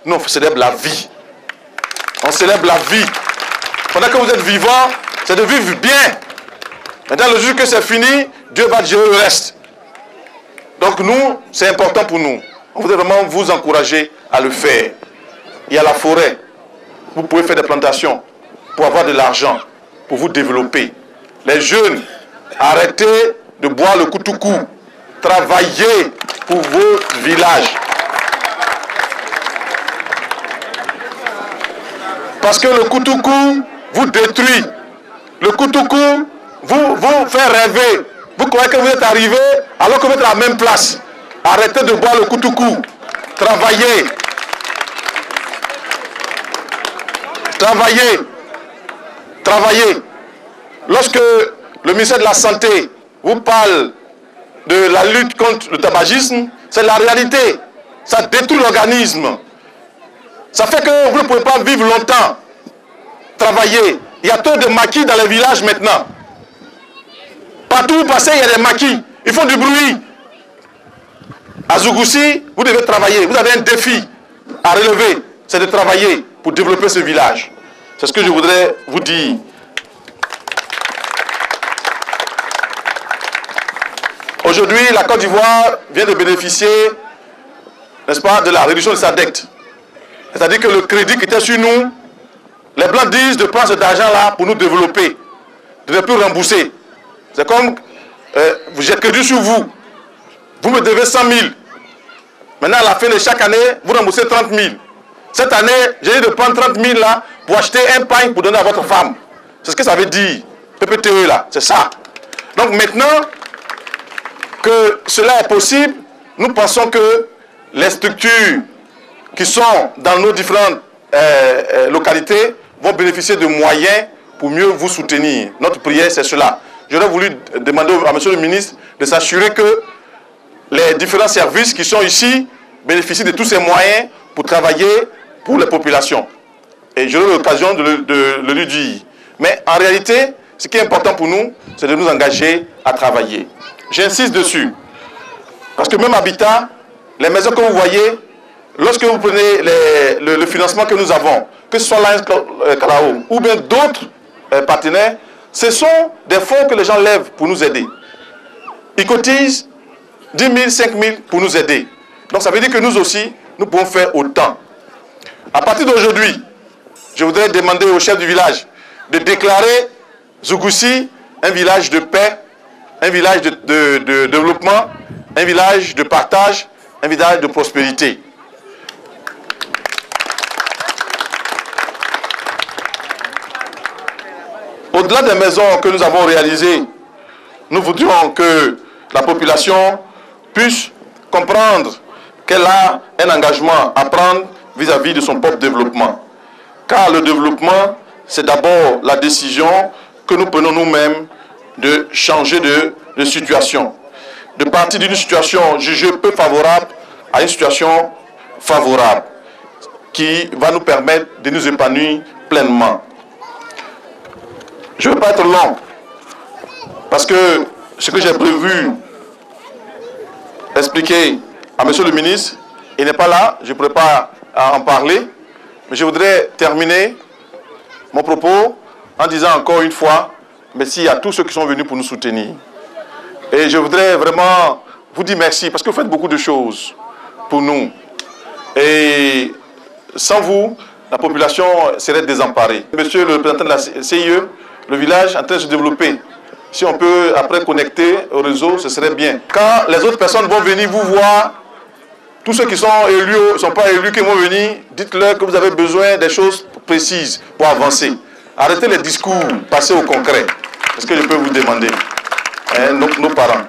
Nous, on célèbre la vie. On célèbre la vie. Pendant que vous êtes vivant, c'est de vivre bien. Maintenant, le jour que c'est fini, Dieu va gérer le reste. Donc nous, c'est important pour nous. On voudrait vraiment vous encourager à le faire. Il y a la forêt. Vous pouvez faire des plantations pour avoir de l'argent, pour vous développer. Les jeunes, arrêtez de boire le koutoukou. Travaillez pour vos villages. Parce que le koutoukou vous détruit. Le koutoukou vous fait rêver. Vous croyez que vous êtes arrivé alors que vous êtes à la même place. Arrêtez de boire le koutoukou. Travaillez. Travaillez. Travaillez. Lorsque le ministère de la Santé vous parle de la lutte contre le tabagisme, c'est la réalité. Ça détruit l'organisme. Ça fait que vous ne pouvez pas vivre longtemps. Travailler. Il y a trop de maquis dans les villages maintenant. Partout où vous passez, il y a des maquis. Ils font du bruit. À Zougoussi, vous devez travailler. Vous avez un défi à relever. C'est de travailler pour développer ce village. C'est ce que je voudrais vous dire. Aujourd'hui, la Côte d'Ivoire vient de bénéficier, n'est-ce pas, de la réduction de sa dette. C'est-à-dire que le crédit qui était sur nous, les Blancs disent de prendre cet argent-là pour nous développer, de ne plus rembourser. C'est comme, j'ai crédit sur vous, vous me devez 100 000. Maintenant, à la fin de chaque année, vous remboursez 30 000. Cette année, j'ai dit de prendre 30 000 là pour acheter un pain pour donner à votre femme. C'est ce que ça veut dire, PPTE là, c'est ça. Donc maintenant que cela est possible, nous pensons que les structures qui sont dans nos différentes localités vont bénéficier de moyens pour mieux vous soutenir. Notre prière, c'est cela. J'aurais voulu demander à M. le ministre de s'assurer que les différents services qui sont ici bénéficient de tous ces moyens pour travailler pour les populations. Et j'aurai l'occasion de le lui dire. Mais en réalité, ce qui est important pour nous, c'est de nous engager à travailler. J'insiste dessus. Parce que même Habitat, les maisons que vous voyez, lorsque vous prenez le financement que nous avons, que ce soit l'Alliance Kalao ou bien d'autres partenaires, ce sont des fonds que les gens lèvent pour nous aider. Ils cotisent 10 000, 5 000 pour nous aider. Donc ça veut dire que nous aussi, nous pouvons faire autant. À partir d'aujourd'hui, je voudrais demander au chef du village de déclarer Zougoussi un village de paix, un village de développement, un village de partage, un village de prospérité. Au-delà des maisons que nous avons réalisées, nous voudrions que la population puisse comprendre qu'elle a un engagement à prendre vis-à-vis de son propre développement. Car le développement, c'est d'abord la décision que nous prenons nous-mêmes de changer de situation. De partir d'une situation jugée peu favorable à une situation favorable qui va nous permettre de nous épanouir pleinement. Je ne veux pas être long parce que ce que j'ai prévu expliquer à M. le ministre, il n'est pas là, je ne pourrais pas en parler, mais je voudrais terminer mon propos en disant encore une fois merci à tous ceux qui sont venus pour nous soutenir. Et je voudrais vraiment vous dire merci parce que vous faites beaucoup de choses pour nous. Et sans vous, la population serait désemparée. Monsieur le représentant de la CIE, le village est en train de se développer. Si on peut après connecter au réseau, ce serait bien. Quand les autres personnes vont venir vous voir, tous ceux qui sont élus, ne sont pas élus, qui vont venir, dites-leur que vous avez besoin des choses précises pour avancer. Arrêtez les discours, passez au concret. C'est ce que je peux vous demander. Nos parents.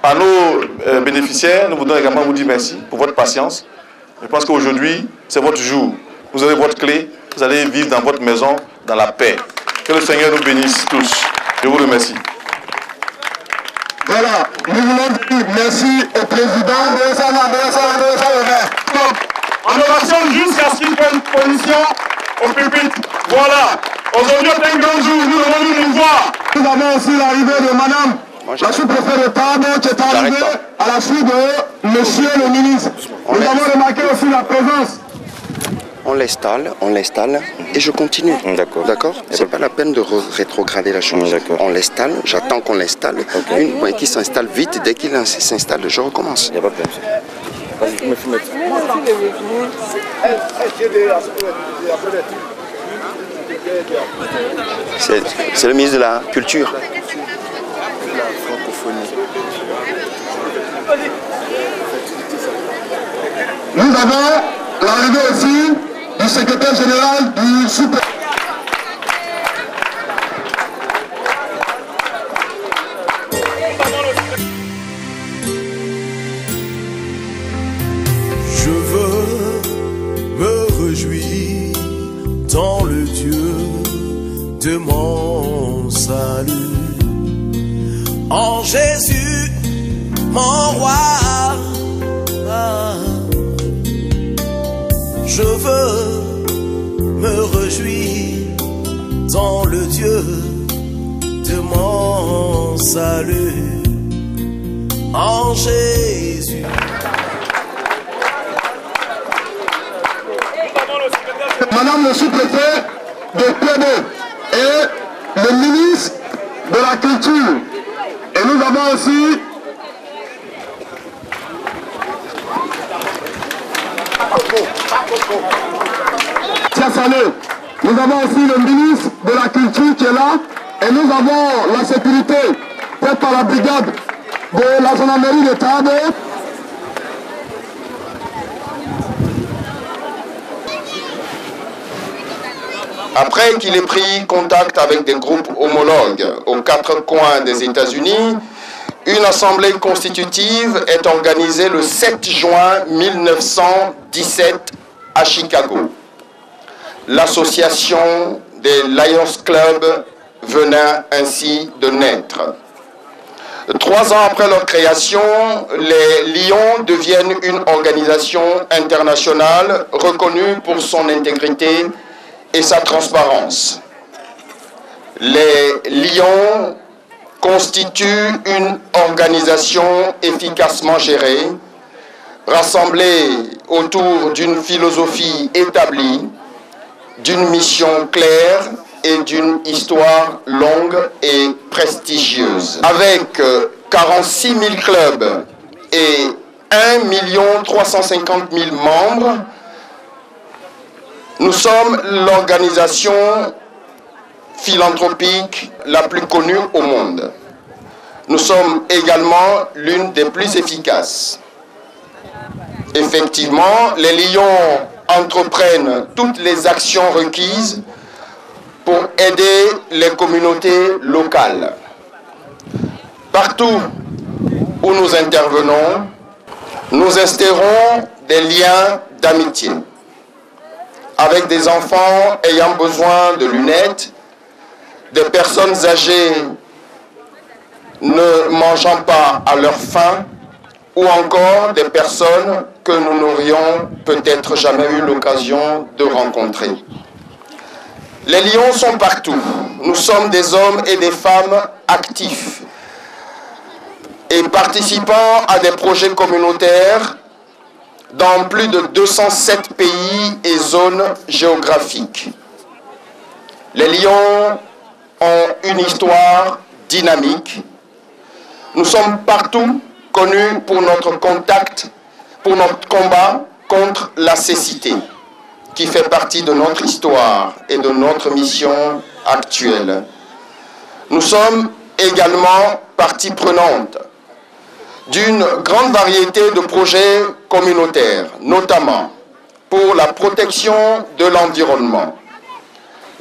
À nos bénéficiaires, nous voudrions également vous dire merci pour votre patience. Je pense qu'aujourd'hui, c'est votre jour. Vous avez votre clé, vous allez vivre dans votre maison, dans la paix. Que le Seigneur nous bénisse tous. Je vous remercie. Voilà, nous voulons dire merci au président de en ovation jusqu'à ce qu'il prenne position au pupitre. Voilà. Aujourd'hui, c'est un grand jour. Nous allons nous voir. Nous avons aussi l'arrivée de madame la sous-préfète de Tabo qui est arrivée à la suite de monsieur le ministre. Nous avons remarqué aussi la présence on l'installe, et je continue. D'accord. D'accord. C'est pas la peine de rétrograder la chose. On l'installe, j'attends qu'on l'installe. Une fois qu'il s'installe vite, dès qu'il s'installe, je recommence. Il n'y a pas de problème. Vas-y, me filme. C'est le ministre de la Culture. La francophonie. Nous avons l'arrivée aussi du secrétaire général du sous-préfet. Je veux me réjouir dans le Dieu de mon salut. En Jésus, mon roi. Je veux me réjouir dans le Dieu de mon salut. En Jésus. Madame le sous-préfet de Plébo et le ministre de la Culture. Et nous avons aussi nous avons aussi le ministre de la Culture qui est là. Et nous avons la sécurité faite par la brigade de la gendarmerie de Tarbes. Après qu'il ait pris contact avec des groupes homologues aux quatre coins des États-Unis, une assemblée constitutive est organisée le 7 juin 1917 à Chicago. L'association des Lions Club venait ainsi de naître. 3 ans après leur création, les Lions deviennent une organisation internationale reconnue pour son intégrité et sa transparence. Les Lions constituent une organisation efficacement gérée, rassemblée autour d'une philosophie établie, d'une mission claire et d'une histoire longue et prestigieuse. Avec 46 000 clubs et 1 350 000 membres, nous sommes l'organisation philanthropique la plus connue au monde. Nous sommes également l'une des plus efficaces. Effectivement, les Lions entreprennent toutes les actions requises pour aider les communautés locales. Partout où nous intervenons, nous instaurons des liens d'amitié avec des enfants ayant besoin de lunettes, des personnes âgées ne mangeant pas à leur faim, ou encore des personnes que nous n'aurions peut-être jamais eu l'occasion de rencontrer. Les Lions sont partout. Nous sommes des hommes et des femmes actifs et participant à des projets communautaires dans plus de 207 pays et zones géographiques. Les Lions ont une histoire dynamique. Nous sommes partout connus pour notre combat contre la cécité, qui fait partie de notre histoire et de notre mission actuelle. Nous sommes également partie prenante d'une grande variété de projets communautaires, notamment pour la protection de l'environnement,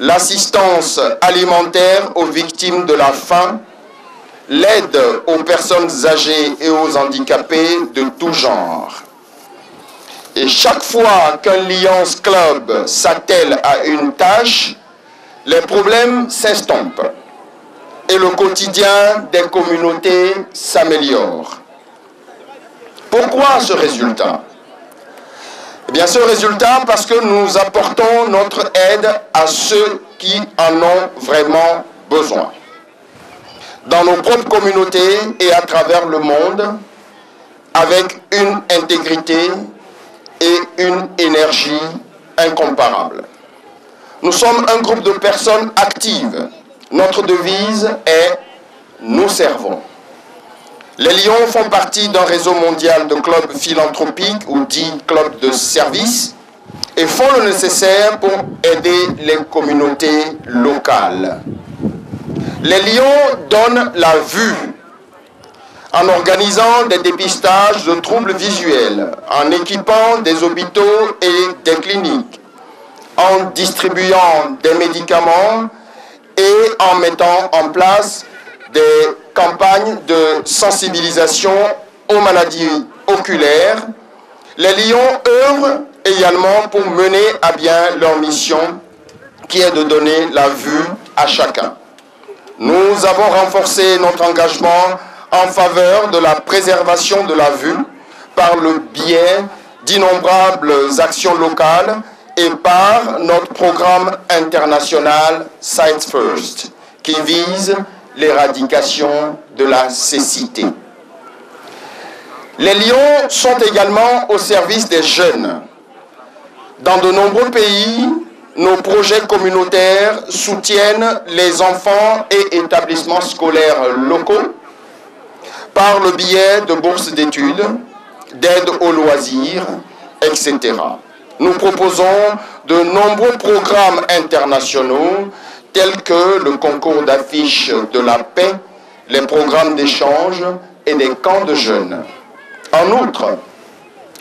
l'assistance alimentaire aux victimes de la faim, l'aide aux personnes âgées et aux handicapés de tout genre. Et chaque fois qu'un Lions Club s'attelle à une tâche, les problèmes s'estompent et le quotidien des communautés s'améliore. Pourquoi ce résultat? Eh bien, ce résultat parce que nous apportons notre aide à ceux qui en ont vraiment besoin. Dans nos propres communautés et à travers le monde, avec une intégrité et une énergie incomparable. Nous sommes un groupe de personnes actives. Notre devise est « Nous servons ». Les Lions font partie d'un réseau mondial de clubs philanthropiques ou dits clubs de service et font le nécessaire pour aider les communautés locales. Les Lions donnent la vue en organisant des dépistages de troubles visuels, en équipant des hôpitaux et des cliniques, en distribuant des médicaments et en mettant en place des campagnes de sensibilisation aux maladies oculaires. Les Lions œuvrent également pour mener à bien leur mission qui est de donner la vue à chacun. Nous avons renforcé notre engagement en faveur de la préservation de la vue par le biais d'innombrables actions locales et par notre programme international Sight First qui vise l'éradication de la cécité. Les Lions sont également au service des jeunes. Dans de nombreux pays, nos projets communautaires soutiennent les enfants et établissements scolaires locaux par le biais de bourses d'études, d'aide aux loisirs, etc. Nous proposons de nombreux programmes internationaux tels que le concours d'affiches de la paix, les programmes d'échange et les camps de jeunes. En outre,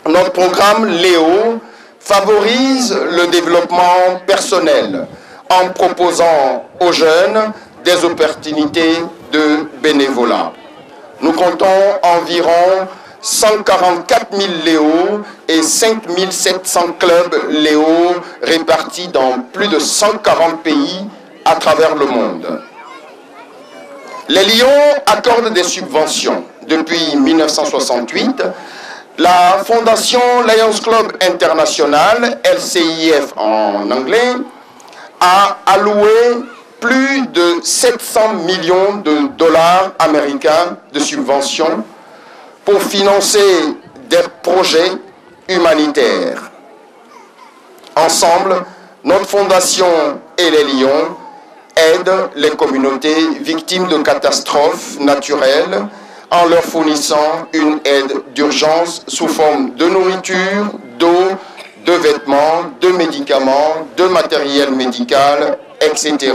notre programme Léo favorise le développement personnel en proposant aux jeunes des opportunités de bénévolat. Nous comptons environ 144 000 Léo et 5 700 clubs Léo répartis dans plus de 140 pays à travers le monde. Les Lions accordent des subventions. Depuis 1968, la Fondation Lions Club International, LCIF en anglais, a alloué plus de 700 millions de dollars américains de subventions pour financer des projets humanitaires. Ensemble, notre fondation et les Lions aident les communautés victimes de catastrophes naturelles en leur fournissant une aide d'urgence sous forme de nourriture, d'eau, de vêtements, de médicaments, de matériel médical, etc.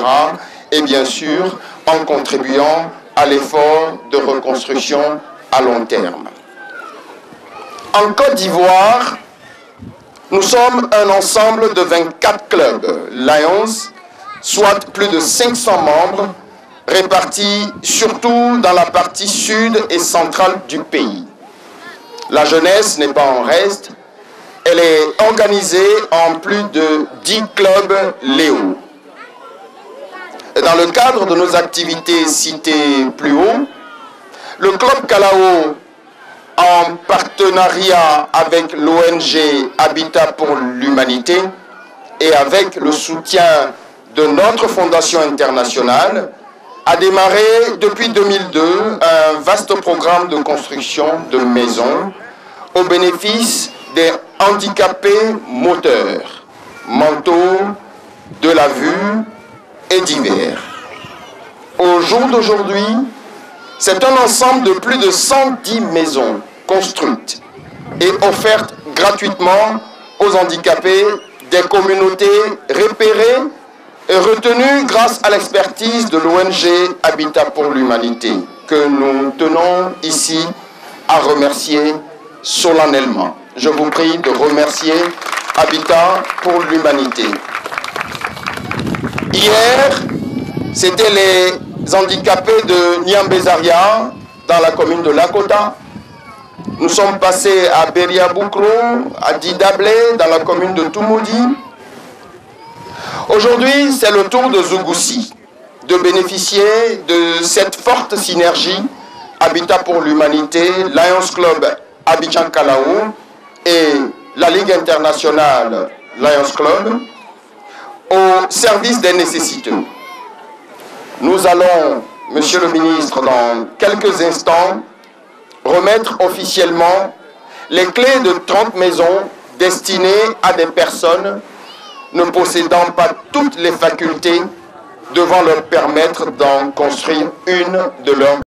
Et bien sûr, en contribuant à l'effort de reconstruction à long terme. En Côte d'Ivoire, nous sommes un ensemble de 24 clubs Lions, soit plus de 500 membres, répartis surtout dans la partie sud et centrale du pays. La jeunesse n'est pas en reste, elle est organisée en plus de 10 clubs Léo. Et dans le cadre de nos activités citées plus haut, le Club Kalao, en partenariat avec l'ONG Habitat pour l'Humanité et avec le soutien de notre fondation internationale, a démarré depuis 2002 un vaste programme de construction de maisons au bénéfice des handicapés moteurs, mentaux, de la vue et divers. Au jour d'aujourd'hui, c'est un ensemble de plus de 110 maisons construites et offertes gratuitement aux handicapés des communautés repérées et retenues grâce à l'expertise de l'ONG Habitat pour l'Humanité, que nous tenons ici à remercier solennellement. Je vous prie de remercier Habitat pour l'Humanité. Hier, c'était les handicapés de Niambezaria, dans la commune de Lakota. Nous sommes passés à Beria-Boukro, à Didablé, dans la commune de Toumoudi. Aujourd'hui, c'est le tour de Zougoussi de bénéficier de cette forte synergie Habitat pour l'Humanité, Lions Club Abidjan Kalao et la Ligue internationale Lions Club au service des nécessiteux. Nous allons, Monsieur le ministre, dans quelques instants, remettre officiellement les clés de 30 maisons destinées à des personnes ne possédant pas toutes les facultés devant leur permettre d'en construire une de leur